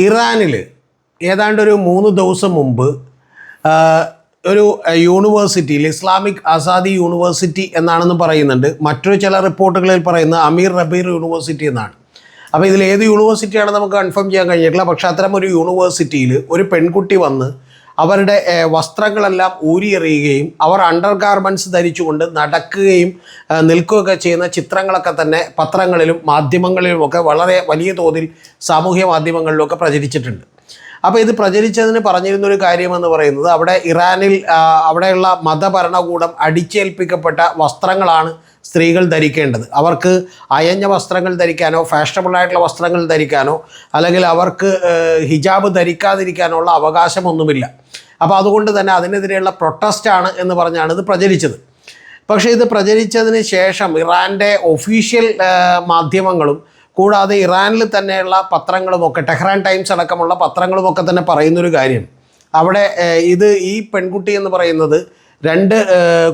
ഇറാനിൽ ഏതാണ്ട് ഒരു 3 ദിവസം മുമ്പ് ഒരു യൂണിവേഴ്സിറ്റിയിൽ ഇസ്ലാമിക് ആസാദി യൂണിവേഴ്സിറ്റി എന്നാണെന്ന് പറയുന്നുണ്ട്. മറ്റൊരു ചില റിപ്പോർട്ടുകളിൽ പറയുന്നത് അമീർ റബീർ യൂണിവേഴ്സിറ്റി എന്നാണ്. അപ്പോൾ ഇതിൽ ഏത് യൂണിവേഴ്സിറ്റിയാണ് നമുക്ക് കൺഫേം ചെയ്യാൻ കഴിഞ്ഞിട്ടില്ല. പക്ഷേ അത്തരം ഒരു യൂണിവേഴ്സിറ്റിയിൽ ഒരു പെൺകുട്ടി വന്ന് അവരുടെ വസ്ത്രങ്ങളെല്ലാം ഊരിയെറിയുകയും അവർ അണ്ടർ ഗാർമെൻറ്റ്സ് ധരിച്ചുകൊണ്ട് നടക്കുകയും നിൽക്കുകയൊക്കെ ചെയ്യുന്ന ചിത്രങ്ങളൊക്കെ തന്നെ പത്രങ്ങളിലും മാധ്യമങ്ങളിലുമൊക്കെ വളരെ വലിയ തോതിൽ സാമൂഹ്യ മാധ്യമങ്ങളിലൊക്കെ പ്രചരിച്ചിട്ടുണ്ട്. അപ്പോൾ ഇത് പ്രചരിച്ചതിന് പറഞ്ഞിരുന്നൊരു കാര്യമെന്ന് പറയുന്നത് അവിടെ ഇറാനിൽ അവിടെയുള്ള മതഭരണകൂടം അടിച്ചേൽപ്പിക്കപ്പെട്ട വസ്ത്രങ്ങളാണ് സ്ത്രീകൾ ധരിക്കേണ്ടത്. അവർക്ക് അയഞ്ഞ വസ്ത്രങ്ങൾ ധരിക്കാനോ ഫാഷനബിളായിട്ടുള്ള വസ്ത്രങ്ങൾ ധരിക്കാനോ അല്ലെങ്കിൽ അവർക്ക് ഹിജാബ് ധരിക്കാതിരിക്കാനുള്ള അവകാശമൊന്നുമില്ല. അപ്പോൾ അതുകൊണ്ട് തന്നെ അതിനെതിരെയുള്ള പ്രൊട്ടസ്റ്റാണ് എന്ന് പറഞ്ഞാണ് ഇത് പ്രചരിച്ചത്. പക്ഷേ ഇത് പ്രചരിച്ചതിന് ശേഷം ഇറാൻ്റെ ഒഫീഷ്യൽ മാധ്യമങ്ങളും കൂടാതെ ഇറാനിൽ തന്നെയുള്ള പത്രങ്ങളുമൊക്കെ ടെഹ്റാൻ ടൈംസ് അടക്കമുള്ള പത്രങ്ങളുമൊക്കെ തന്നെ പറയുന്നൊരു കാര്യം, അവിടെ ഈ പെൺകുട്ടി എന്ന് പറയുന്നത് 2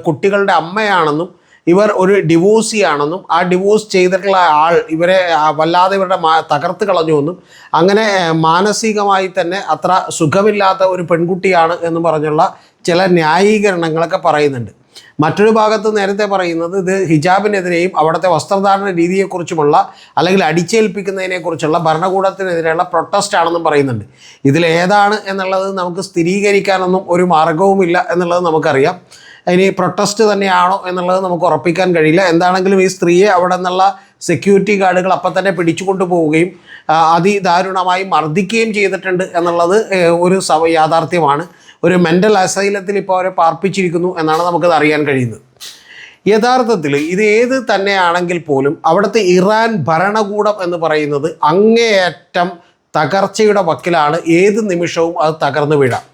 കുട്ടികളുടെ അമ്മയാണെന്നും ഇവർ ഒരു ഡിവോഴ്സിയാണെന്നും ആ ഡിവോഴ്സ് ചെയ്തിട്ടുള്ള ആൾ ഇവരെ വല്ലാതെ ഇവരുടെ തകർത്ത് കളഞ്ഞുവെന്നും അങ്ങനെ മാനസികമായി തന്നെ അത്ര സുഖമില്ലാത്ത ഒരു പെൺകുട്ടിയാണ് എന്ന് പറഞ്ഞുള്ള ചില ന്യായീകരണങ്ങളൊക്കെ പറയുന്നുണ്ട്. മറ്റൊരു ഭാഗത്ത് നേരത്തെ പറയുന്നത് ഇത് ഹിജാബിനെതിരെയും അവിടുത്തെ വസ്ത്രധാരണ രീതിയെക്കുറിച്ചുമുള്ള അല്ലെങ്കിൽ അടിച്ചേൽപ്പിക്കുന്നതിനെക്കുറിച്ചുള്ള ഭരണകൂടത്തിനെതിരെയുള്ള പ്രൊട്ടസ്റ്റ് ആണെന്നും പറയുന്നുണ്ട്. ഇതിലേതാണ് എന്നുള്ളത് നമുക്ക് സ്ഥിരീകരിക്കാനൊന്നും ഒരു മാർഗവുമില്ല എന്നുള്ളത് നമുക്കറിയാം. ഇനി പ്രൊട്ടസ്റ്റ് തന്നെയാണോ എന്നുള്ളത് നമുക്ക് ഉറപ്പിക്കാൻ കഴിയില്ല. എന്താണെങ്കിലും ഈ സ്ത്രീയെ അവിടെ നിന്നുള്ള സെക്യൂരിറ്റി ഗാർഡുകൾ അപ്പം തന്നെ പിടിച്ചുകൊണ്ടു പോവുകയും അതിദാരുണമായി മർദ്ദിക്കുകയും ചെയ്തിട്ടുണ്ട് എന്നുള്ളത് ഒരു യാഥാർത്ഥ്യമാണ്. ഒരു മെൻ്റൽ അസൈലത്തിൽ ഇപ്പോൾ അവരെ പാർപ്പിച്ചിരിക്കുന്നു എന്നാണ് നമുക്കത് അറിയാൻ കഴിയുന്നത്. യഥാർത്ഥത്തിൽ ഇത് ഏത് തന്നെയാണെങ്കിൽ പോലും അവിടുത്തെ ഇറാൻ ഭരണകൂടം എന്ന് പറയുന്നത് അങ്ങേയറ്റം തകർച്ചയുടെ വക്കിലാണ്. ഏത് നിമിഷവും അത് തകർന്നു വീഴാം.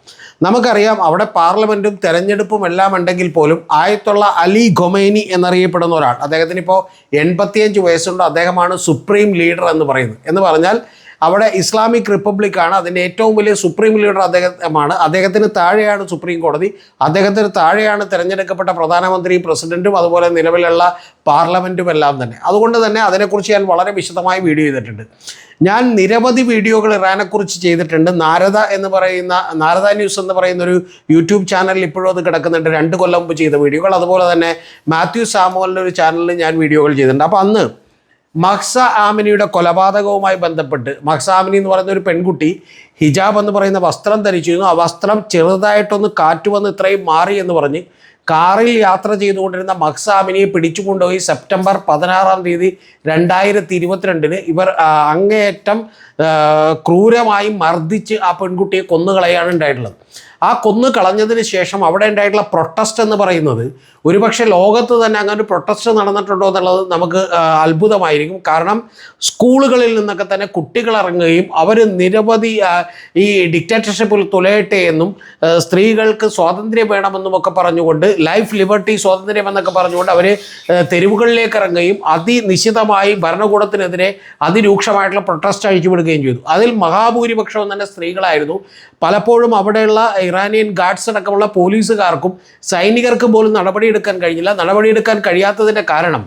നമുക്കറിയാം അവിടെ പാർലമെൻറ്റും തെരഞ്ഞെടുപ്പും എല്ലാം ഉണ്ടെങ്കിൽ പോലും ആയത്തുള്ള അലി ഖൊമൈനി എന്നറിയപ്പെടുന്ന ഒരാൾ, അദ്ദേഹത്തിന് ഇപ്പോൾ 85 വയസ്സുണ്ട്. അദ്ദേഹമാണ് സുപ്രീം ലീഡർ എന്ന് പറയുന്നത്. എന്ന് പറഞ്ഞാൽ അവിടെ ഇസ്ലാമിക് റിപ്പബ്ലിക്കാണ്, അതിൻ്റെ ഏറ്റവും വലിയ സുപ്രീം ലീഡർ അദ്ദേഹമാണ്. അദ്ദേഹത്തിന് താഴെയാണ് സുപ്രീം കോടതി, അദ്ദേഹത്തിന് താഴെയാണ് തിരഞ്ഞെടുക്കപ്പെട്ട പ്രധാനമന്ത്രിയും പ്രസിഡൻറ്റും അതുപോലെ നിലവിലുള്ള പാർലമെൻറ്റും എല്ലാം തന്നെ. അതുകൊണ്ട് തന്നെ അതിനെക്കുറിച്ച് ഞാൻ വളരെ വിശദമായി വീഡിയോ ചെയ്തിട്ടുണ്ട്. ഞാൻ നിരവധി വീഡിയോകൾ ഇറാനെക്കുറിച്ച് ചെയ്തിട്ടുണ്ട്. നാരദ ന്യൂസ് എന്ന് പറയുന്നൊരു യൂട്യൂബ് ചാനലിൽ ഇപ്പോഴും അത് കിടക്കുന്നുണ്ട്. 2 കൊല്ലം മുമ്പ് ചെയ്ത വീഡിയോകൾ. അതുപോലെ തന്നെ മാത്യു സാമുവലിൻ്റെ ഒരു ചാനലിൽ ഞാൻ വീഡിയോകൾ ചെയ്തിട്ടുണ്ട്. അപ്പോൾ അന്ന് മഹ്സ ആമിനിയുടെ കൊലപാതകവുമായി ബന്ധപ്പെട്ട് മഹ്സ ആമിനി എന്ന് പറയുന്ന ഒരു പെൺകുട്ടി ഹിജാബ് എന്ന് പറയുന്ന വസ്ത്രം ധരിച്ചിരുന്നു. ആ വസ്ത്രം ചെറുതായിട്ടൊന്ന് കാറ്റ് വന്ന് ഇത്രയും മാറി എന്ന് പറഞ്ഞ് കാറിൽ യാത്ര ചെയ്തുകൊണ്ടിരുന്ന മഹ്സ ആമിനിയെ പിടിച്ചുകൊണ്ടുപോയി സെപ്റ്റംബർ 16-ാം തീയതി 2022 ഇവർ അങ്ങേയറ്റം ക്രൂരമായി മർദ്ദിച്ച് ആ പെൺകുട്ടിയെ കൊന്നുകളയാണ് ഉണ്ടായിട്ടുള്ളത്. ആ കൊന്നു കളഞ്ഞതിന് ശേഷം അവിടെ ഉണ്ടായിട്ടുള്ള പ്രൊട്ടസ്റ്റ് എന്ന് പറയുന്നത് ഒരുപക്ഷെ ലോകത്ത് തന്നെ അങ്ങനെ ഒരു പ്രൊട്ടസ്റ്റ് നടന്നിട്ടുണ്ടോ എന്നുള്ളത് നമുക്ക് അത്ഭുതമായിരിക്കും. കാരണം സ്കൂളുകളിൽ നിന്നൊക്കെ തന്നെ കുട്ടികൾ ഇറങ്ങുകയും അവർ നിരവധി ഈ ഡിക്റ്റേറ്റർഷിപ്പിൽ തുലയട്ടെ എന്നും സ്ത്രീകൾക്ക് സ്വാതന്ത്ര്യം വേണമെന്നുമൊക്കെ പറഞ്ഞുകൊണ്ട് ലൈഫ് ലിബർട്ടി സ്വാതന്ത്ര്യം എന്നൊക്കെ പറഞ്ഞുകൊണ്ട് അവർ തെരുവുകളിലേക്ക് ഇറങ്ങുകയും അതിനിശ്ചിതമായി ഭരണകൂടത്തിനെതിരെ അതിരൂക്ഷമായിട്ടുള്ള പ്രൊട്ടസ്റ്റ് അഴിച്ചുവിടുകയും ചെയ്തു. അതിൽ മഹാഭൂരിപക്ഷവും തന്നെ സ്ത്രീകളായിരുന്നു. പലപ്പോഴും അവിടെയുള്ള ഇറാനിയൻ ഗാർഡ്സ് അടക്കമുള്ള പോലീസുകാർക്കും സൈനികർക്കും പോലും നടപടിയെടുക്കാൻ കഴിഞ്ഞില്ല. നടപടിയെടുക്കാൻ കഴിയാത്തതിൻ്റെ കാരണം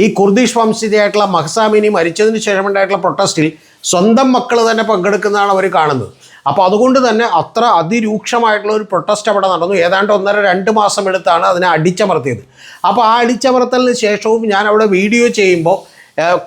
ഈ കുർദിഷ് വംശജയായിട്ടുള്ള മഹ്സ ആമിനി മരിച്ചതിന് ശേഷമുണ്ടായിട്ടുള്ള പ്രൊട്ടസ്റ്റിൽ സ്വന്തം മക്കൾ തന്നെ പങ്കെടുക്കുന്നതാണ് അവർ കാണുന്നത്. അപ്പോൾ അതുകൊണ്ട് തന്നെ അത്ര അതിരൂക്ഷമായിട്ടുള്ള ഒരു പ്രൊട്ടസ്റ്റ് അവിടെ നടന്നു. ഏതാണ്ട് 1.5-2 മാസം എടുത്താണ് അതിനെ അടിച്ചമർത്തിയത്. അപ്പോൾ ആ അടിച്ചമർത്തലിന് ശേഷവും ഞാൻ അവിടെ വീഡിയോ ചെയ്യുമ്പോൾ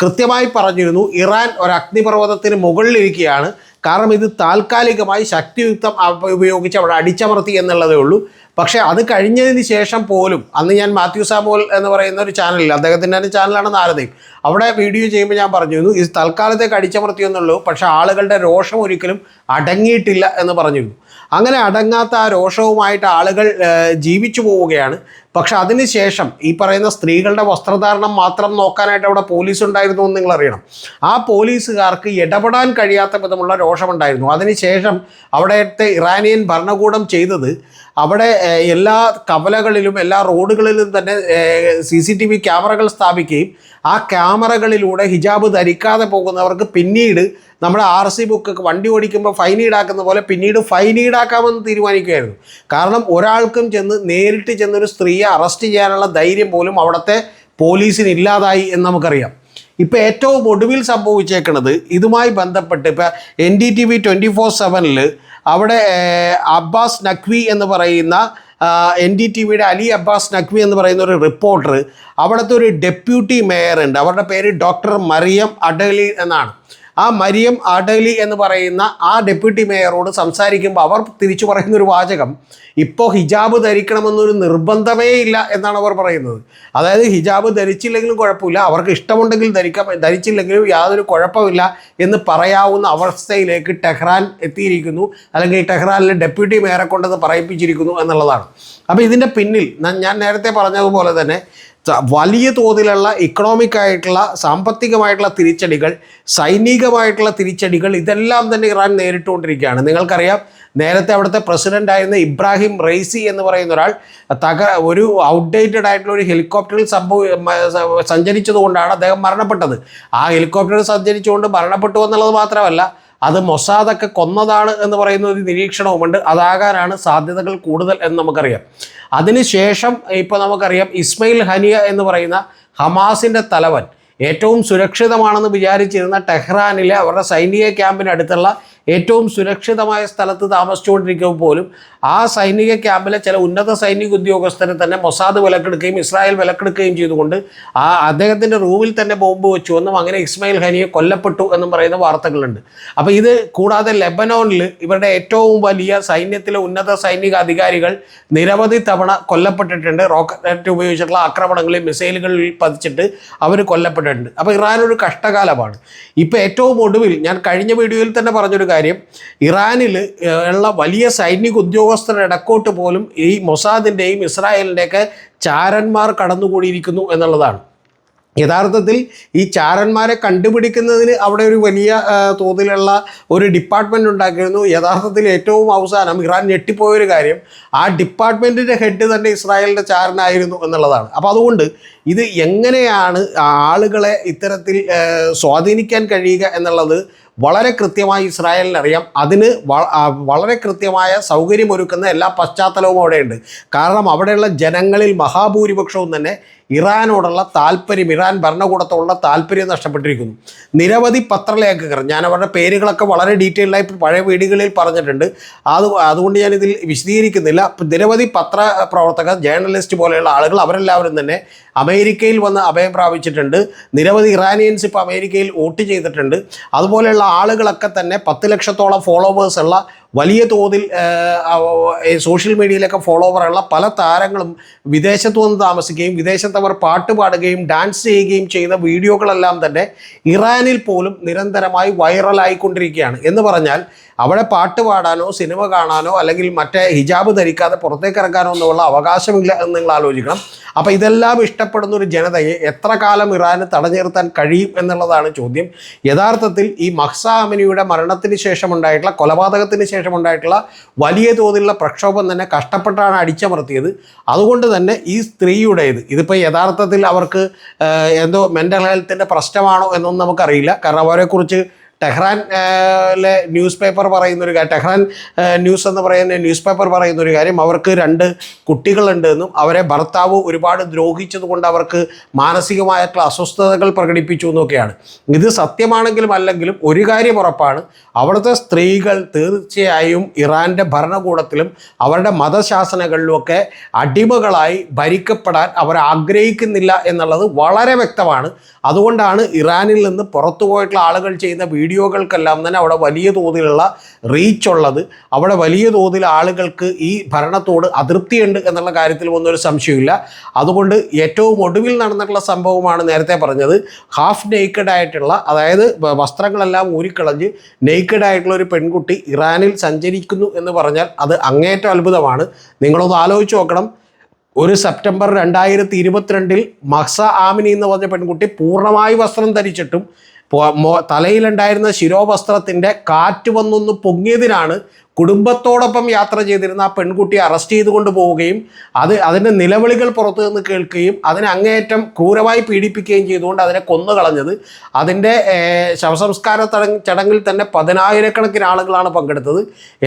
കൃത്യമായി പറഞ്ഞിരുന്നു, ഇറാൻ ഒരു അഗ്നിപർവ്വതത്തിന് മുകളിലിരിക്കുകയാണ്. കാരണം ഇത് താൽക്കാലികമായി ശക്തിയുക്തം ഉപയോഗിച്ച് അവിടെ അടിച്ചമർത്തി എന്നുള്ളതേ ഉള്ളൂ. പക്ഷേ അത് കഴിഞ്ഞതിന് ശേഷം പോലും അന്ന് ഞാൻ മാത്യു സാമുവൽ എന്ന് പറയുന്ന ഒരു ചാനലിൽ, അദ്ദേഹത്തിൻ്റെ തന്നെ ചാനലാണ് നാരദയും, അവിടെ വീഡിയോ ചെയ്യുമ്പോൾ ഞാൻ പറഞ്ഞിരുന്നു ഇത് തൽക്കാലത്തേക്ക് അടിച്ചമർത്തിയെന്നുള്ളൂ. പക്ഷേ ആളുകളുടെ രോഷം ഒരിക്കലും അടങ്ങിയിട്ടില്ല എന്ന് പറഞ്ഞിരുന്നു. അങ്ങനെ അടങ്ങാത്ത ആ രോഷവുമായിട്ട് ആളുകൾ ജീവിച്ചു പോവുകയാണ്. പക്ഷെ അതിനുശേഷം ഈ പറയുന്ന സ്ത്രീകളുടെ വസ്ത്രധാരണം മാത്രം നോക്കാനായിട്ട് അവിടെ പോലീസ് ഉണ്ടായിരുന്നു എന്ന് നിങ്ങൾ അറിയണം. ആ പോലീസുകാർക്ക് ഇടപെടാൻ കഴിയാത്ത വിധമുള്ള രോഷമുണ്ടായിരുന്നു. അതിനുശേഷം അവിടുത്തെ ഇറാനിയൻ ഭരണകൂടം ചെയ്തത് അവിടെ എല്ലാ കവലകളിലും എല്ലാ റോഡുകളിലും തന്നെ CCTV ക്യാമറകൾ സ്ഥാപിക്കുകയും ആ ക്യാമറകളിലൂടെ ഹിജാബ് ധരിക്കാതെ പോകുന്നവർക്ക് പിന്നീട് നമ്മുടെ RC ബുക്ക് വണ്ടി ഓടിക്കുമ്പോൾ ഫൈൻ ഈടാക്കുന്ന പോലെ പിന്നീട് ഫൈൻ ഈടാക്കാമെന്ന് തീരുമാനിക്കുകയായിരുന്നു. കാരണം ഒരാൾക്കും നേരിട്ട് ചെന്നൊരു സ്ത്രീയെ അറസ്റ്റ് ചെയ്യാനുള്ള ധൈര്യം പോലും അവിടുത്തെ പോലീസിന് ഇല്ലാതായി എന്ന് നമുക്കറിയാം. ഇപ്പോൾ ഏറ്റവും ഒടുവിൽ സംഭവിച്ചേക്കുന്നത് ഇതുമായി ബന്ധപ്പെട്ട് ഇപ്പോൾ NDTV 24/7 അവിടെ അബ്ബാസ് നഖ്വി എന്ന് പറയുന്ന NDTVയുടെ അലി അബ്ബാസ് നഖ്വി എന്ന് പറയുന്ന ഒരു റിപ്പോർട്ടർ, അവിടുത്തെ ഒരു ഡെപ്യൂട്ടി മേയർ ഉണ്ട്, അവരുടെ പേര് ഡോക്ടർ മറിയം അഡലി എന്നാണ്. ആ മരിയം അഡലി എന്ന് പറയുന്ന ആ ഡെപ്യൂട്ടി മേയറോട് സംസാരിക്കുമ്പോൾ അവർ തിരിച്ചു പറയുന്നൊരു വാചകം, ഇപ്പോൾ ഹിജാബ് ധരിക്കണമെന്നൊരു നിർബന്ധമേ ഇല്ല എന്നാണ് അവർ പറയുന്നത്. അതായത് ഹിജാബ് ധരിച്ചില്ലെങ്കിലും കുഴപ്പമില്ല, അവർക്ക് ഇഷ്ടമുണ്ടെങ്കിൽ ധരിക്കാം, ധരിച്ചില്ലെങ്കിലും യാതൊരു കുഴപ്പമില്ല എന്ന് പറയാവുന്ന അവസ്ഥയിലേക്ക് ടെഹ്റാൻ എത്തിയിരിക്കുന്നു, അല്ലെങ്കിൽ ടെഹ്റാനിലെ ഡെപ്യൂട്ടി മേയറെ കൊണ്ടത് പറയിപ്പിച്ചിരിക്കുന്നു എന്നുള്ളതാണ്. അപ്പോൾ ഇതിൻ്റെ പിന്നിൽ ഞാൻ നേരത്തെ പറഞ്ഞതുപോലെ തന്നെ വലിയ തോതിലുള്ള ഇക്കണോമിക് ആയിട്ടുള്ള സാമ്പത്തികമായിട്ടുള്ള തിരിച്ചടികൾ, സൈനികമായിട്ടുള്ള തിരിച്ചടികൾ, ഇതെല്ലാം തന്നെ ഇറാൻ നേരിട്ടുകൊണ്ടിരിക്കുകയാണ്. നിങ്ങൾക്കറിയാം, നേരത്തെ അവിടുത്തെ പ്രസിഡൻ്റായിരുന്ന ഇബ്രാഹിം റൈസി എന്ന് പറയുന്ന ഒരാൾ ഒരു ഔട്ട്ഡേറ്റഡ് ആയിട്ടുള്ള ഒരു ഹെലികോപ്റ്ററിൽ സഞ്ചരിച്ചതുകൊണ്ടാണ് അദ്ദേഹം മരണപ്പെട്ടത്. ആ ഹെലികോപ്റ്ററിൽ സഞ്ചരിച്ചുകൊണ്ട് മരണപ്പെട്ടു എന്നുള്ളത് മാത്രമല്ല, അത് മൊസാദൊക്കെ കൊന്നതാണ് എന്ന് പറയുന്ന ഒരു നിരീക്ഷണവുമുണ്ട്. അതാകാനാണ് സാധ്യതകൾ കൂടുതൽ എന്ന് നമുക്കറിയാം. അതിനുശേഷം ഇപ്പോൾ നമുക്കറിയാം, ഇസ്മയിൽ ഹനിയ എന്ന് പറയുന്ന ഹമാസിൻ്റെ തലവൻ ഏറ്റവും സുരക്ഷിതമാണെന്ന് വിചാരിച്ചിരുന്ന ടെഹ്റാനിലെ അവരുടെ സൈനിക ക്യാമ്പിനടുത്തുള്ള ഏറ്റവും സുരക്ഷിതമായ സ്ഥലത്ത് താമസിച്ചുകൊണ്ടിരിക്കുമ്പോൾ പോലും ആ സൈനിക ക്യാമ്പിലെ ചില ഉന്നത സൈനിക ഉദ്യോഗസ്ഥരെ തന്നെ മൊസാദ് വിലക്കെടുക്കുകയും ഇസ്രായേൽ വിലക്കെടുക്കുകയും ചെയ്തുകൊണ്ട് അദ്ദേഹത്തിൻ്റെ റൂമിൽ തന്നെ ബോംബ് വെച്ചു എന്നും അങ്ങനെ ഇസ്മായിൽ ഹനിയെ കൊല്ലപ്പെട്ടു എന്നും പറയുന്ന വാർത്തകളുണ്ട്. അപ്പോൾ ഇത് കൂടാതെ ലെബനോണിൽ ഇവരുടെ ഏറ്റവും വലിയ സൈന്യത്തിലെ ഉന്നത സൈനിക അധികാരികൾ നിരവധി തവണ കൊല്ലപ്പെട്ടിട്ടുണ്ട്. റോക്കറ്റ് ഉപയോഗിച്ചിട്ടുള്ള ആക്രമണങ്ങളിൽ, മിസൈലുകളിൽ പതിച്ചിട്ട് അവർ കൊല്ലപ്പെട്ടിട്ടുണ്ട്. അപ്പോൾ ഇറാൻ ഒരു കഷ്ടകാലമാണ്. ഇപ്പോൾ ഏറ്റവും ഒടുവിൽ ഞാൻ കഴിഞ്ഞ വീഡിയോയിൽ തന്നെ പറഞ്ഞൊരു കാര്യം, ഇറാനിൽ ഉള്ള വലിയ സൈനിക ഉദ്യോഗസ്ഥരുടെ ഇടക്കോട്ട് പോലും ഈ മൊസാദിൻ്റെയും ഇസ്രായേലിൻ്റെയൊക്കെ ചാരന്മാർ കടന്നുകൂടിയിരിക്കുന്നു എന്നുള്ളതാണ്. യഥാർത്ഥത്തിൽ ഈ ചാരന്മാരെ കണ്ടുപിടിക്കുന്നതിന് അവിടെ ഒരു വലിയ തോതിലുള്ള ഒരു ഡിപ്പാർട്ട്മെൻറ്റ് ഉണ്ടാക്കിയിരുന്നു. യഥാർത്ഥത്തിൽ ഏറ്റവും അവസാനം ഇറാൻ ഞെട്ടിപ്പോയൊരു കാര്യം, ആ ഡിപ്പാർട്ട്മെൻറ്റിൻ്റെ ഹെഡ് തന്നെ ഇസ്രായേലിൻ്റെ ചാരനായിരുന്നു എന്നുള്ളതാണ്. അപ്പോൾ അതുകൊണ്ട് ഇത് എങ്ങനെയാണ് ആളുകളെ ഇത്തരത്തിൽ സ്വാധീനിക്കാൻ കഴിയുക എന്നുള്ളത് വളരെ കൃത്യമായി ഇസ്രായേലിനറിയാം. അതിന് വളരെ കൃത്യമായ സൗകര്യമൊരുക്കുന്ന എല്ലാ പശ്ചാത്തലവും അവിടെയുണ്ട്. കാരണം അവിടെയുള്ള ജനങ്ങളിൽ മഹാഭൂരിപക്ഷവും തന്നെ ഇറാനോടുള്ള താല്പര്യം, ഇറാൻ ഭരണകൂടത്തോടുള്ള താല്പര്യം നഷ്ടപ്പെട്ടിരിക്കുന്നു. നിരവധി പത്രലേഖകർ, ഞാൻ അവരുടെ പേരുകളൊക്കെ വളരെ ഡീറ്റെയിൽഡായി പഴയ വീഡിയോകളിൽ പറഞ്ഞിട്ടുണ്ട്, അതുകൊണ്ട് ഞാനിതിൽ വിശദീകരിക്കുന്നില്ല. നിരവധി പത്രപ്രവർത്തകർ, ജേർണലിസ്റ്റ് പോലെയുള്ള ആളുകൾ, അവരെല്ലാവരും തന്നെ അമേരിക്കയിൽ വന്ന് അഭയം പ്രാപിച്ചിട്ടുണ്ട്. നിരവധി ഇറാനിയൻസ് ഇപ്പോൾ അമേരിക്കയിൽ വോട്ട് ചെയ്തിട്ടുണ്ട്. അതുപോലെയുള്ള ആളുകളൊക്കെ തന്നെ 10 ലക്ഷത്തോളം ഫോളോവേഴ്സുള്ള, വലിയ തോതിൽ സോഷ്യൽ മീഡിയയിലൊക്കെ ഫോളോവറുള്ള പല താരങ്ങളും വിദേശത്തു വന്ന് താമസിക്കുകയും വിദേശത്ത് അവർ പാട്ട് പാടുകയും ഡാൻസ് ചെയ്യുകയും ചെയ്ത വീഡിയോകളെല്ലാം തന്നെ ഇറാനിൽ പോലും നിരന്തരമായി വൈറലായിക്കൊണ്ടിരിക്കുകയാണ്. എന്ന് പറഞ്ഞാൽ അവിടെ പാട്ട് പാടാനോ സിനിമ കാണാനോ അല്ലെങ്കിൽ മറ്റേ ഹിജാബ് ധരിക്കാതെ പുറത്തേക്ക് ഇറങ്ങാനോ ഒന്നുമുള്ള അവകാശമില്ല എന്ന് നിങ്ങൾ ആലോചിക്കണം. അപ്പോൾ ഇതെല്ലാം ഇഷ്ടപ്പെടുന്ന ഒരു ജനതയെ എത്ര കാലം ഇറാന് തടഞ്ഞു നിർത്താൻ കഴിയും എന്നുള്ളതാണ് ചോദ്യം. യഥാർത്ഥത്തിൽ ഈ മഹ്സ അമിനിയുടെ മരണത്തിന് ശേഷമുണ്ടായിട്ടുള്ള, കൊലപാതകത്തിന് ശേഷമുണ്ടായിട്ടുള്ള വലിയ തോതിലുള്ള പ്രക്ഷോഭം തന്നെ കഷ്ടപ്പെട്ടാണ് അടിച്ചമർത്തിയത്. അതുകൊണ്ട് തന്നെ ഈ സ്ത്രീയുടേത് ഇതിപ്പോൾ യഥാർത്ഥത്തിൽ അവർക്ക് എന്തോ മെൻ്റൽ ഹെൽത്തിൻ്റെ പ്രശ്നമാണോ എന്നൊന്നും നമുക്കറിയില്ല. കാരണം അവരെക്കുറിച്ച് ടെഹ്റാനിലെ ന്യൂസ് പേപ്പർ പറയുന്നൊരു കാര്യം, ടെഹ്റാൻ ന്യൂസ് എന്ന് പറയുന്ന ന്യൂസ് പേപ്പർ പറയുന്നൊരു കാര്യം, അവർക്ക് 2 കുട്ടികളുണ്ട് എന്നും അവരെ ഭർത്താവ് ഒരുപാട് ദ്രോഹിച്ചതുകൊണ്ട് അവർക്ക് മാനസികമായിട്ടുള്ള അസ്വസ്ഥതകൾ പ്രകടിപ്പിച്ചു എന്നൊക്കെയാണ്. ഇത് സത്യമാണെങ്കിലും അല്ലെങ്കിലും ഒരു കാര്യം ഉറപ്പാണ്, അവിടുത്തെ സ്ത്രീകൾ തീർച്ചയായും ഇറാൻ്റെ ഭരണകൂടത്തിലും അവരുടെ മതശാസനകളിലുമൊക്കെ അടിമകളായി ഭരിക്കപ്പെടാൻ അവർ ആഗ്രഹിക്കുന്നില്ല എന്നുള്ളത് വളരെ വ്യക്തമാണ്. അതുകൊണ്ടാണ് ഇറാനിൽ നിന്ന് പുറത്തു പോയിട്ടുള്ള ആളുകൾ ചെയ്യുന്ന വീഡിയോകൾക്കെല്ലാം തന്നെ അവിടെ വലിയ തോതിലുള്ള റീച്ചുള്ളത്. അവിടെ വലിയ തോതിൽ ആളുകൾക്ക് ഈ ഭരണത്തോട് അതൃപ്തിയുണ്ട് എന്നുള്ള കാര്യത്തിൽ ഒന്നൊരു സംശയമില്ല. അതുകൊണ്ട് ഏറ്റവും ഒടുവിൽ നടന്നിട്ടുള്ള സംഭവമാണ് നേരത്തെ പറഞ്ഞത്. ഹാഫ് നെയ്ക്കഡ് ആയിട്ടുള്ള, അതായത് വസ്ത്രങ്ങളെല്ലാം ഊരിക്കളഞ്ഞ് നെയ്ക്കഡ് ആയിട്ടുള്ള ഒരു പെൺകുട്ടി ഇറാനിൽ സഞ്ചരിക്കുന്നു എന്ന് പറഞ്ഞാൽ അത് അങ്ങേറ്റം അത്ഭുതമാണ്. നിങ്ങളൊന്ന് ആലോചിച്ച് നോക്കണം. ഒരു സെപ്റ്റംബർ 2022 മഹ്സ ആമിനി എന്ന് പറഞ്ഞ പെൺകുട്ടി പൂർണ്ണമായി വസ്ത്രം ധരിച്ചിട്ടും തലയിലുണ്ടായിരുന്ന ശിരോവസ്ത്രത്തിൻ്റെ കാറ്റ് വന്നൊന്ന് പൊങ്ങിയതിനാണ് കുടുംബത്തോടൊപ്പം യാത്ര ചെയ്തിരുന്ന ആ പെൺകുട്ടിയെ അറസ്റ്റ് ചെയ്തുകൊണ്ട് പോവുകയും അതിൻ്റെ നിലവിളികൾ പുറത്തു നിന്ന് കേൾക്കുകയും അതിനെ അങ്ങേയറ്റം ക്രൂരമായി പീഡിപ്പിക്കുകയും ചെയ്തുകൊണ്ട് അതിനെ കൊന്നുകളഞ്ഞത്. അതിൻ്റെ ശവസംസ്കാര ചടങ്ങിൽ തന്നെ 10,000-കണക്കിന് ആളുകളാണ് പങ്കെടുത്തത്.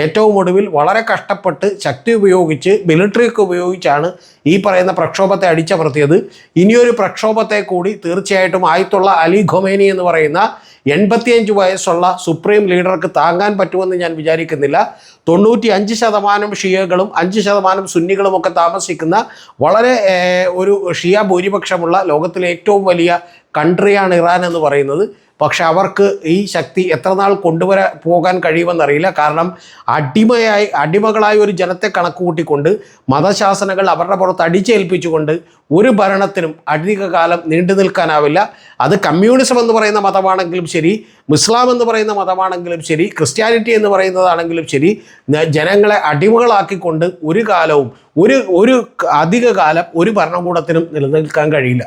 ഏറ്റവും ഒടുവിൽ വളരെ കഷ്ടപ്പെട്ട് ശക്തി ഉപയോഗിച്ച് മിലിറ്ററിയൊക്കെ ഉപയോഗിച്ചാണ് ഈ പറയുന്ന പ്രക്ഷോഭത്തെ അടിച്ചമർത്തിയത്. ഇനിയൊരു പ്രക്ഷോഭത്തെ കൂടി തീർച്ചയായിട്ടും ആയത്തുള്ള അലി ഖൊമേനി എന്ന് പറയുന്ന 85 വയസ്സുള്ള സുപ്രീം ലീഡർക്ക് താങ്ങാൻ പറ്റുമെന്ന് ഞാൻ വിചാരിക്കുന്നില്ല. 95% ഷിയകളും 5% സുന്നികളും ഒക്കെ താമസിക്കുന്ന വളരെ ഒരു ഷിയ ഭൂരിപക്ഷമുള്ള ലോകത്തിലെ ഏറ്റവും വലിയ കൺട്രിയാണ് ഇറാൻ എന്ന് പറയുന്നത്. പക്ഷെ അവർക്ക് ഈ ശക്തി എത്ര നാൾ പോകാൻ കഴിയുമെന്നറിയില്ല. കാരണം അടിമകളായ ഒരു ജനത്തെ കണക്കുകൂട്ടിക്കൊണ്ട് മതശാസനകൾ അവരുടെ പുറത്ത് അടിച്ചേൽപ്പിച്ചുകൊണ്ട് ഒരു ഭരണത്തിനും അധികകാലം നീണ്ടു നിൽക്കാനാവില്ല. അത് കമ്മ്യൂണിസം എന്ന് പറയുന്ന മതമാണെങ്കിലും ശരി, ഇസ്ലാം എന്ന് പറയുന്ന മതമാണെങ്കിലും ശരി, ക്രിസ്ത്യാനിറ്റി എന്ന് പറയുന്നതാണെങ്കിലും ശരി, ജനങ്ങളെ അടിമകളാക്കിക്കൊണ്ട് ഒരു കാലവും ഒരു അധിക കാലം ഒരു ഭരണകൂടത്തിനും നിലനിൽക്കാൻ കഴിയില്ല.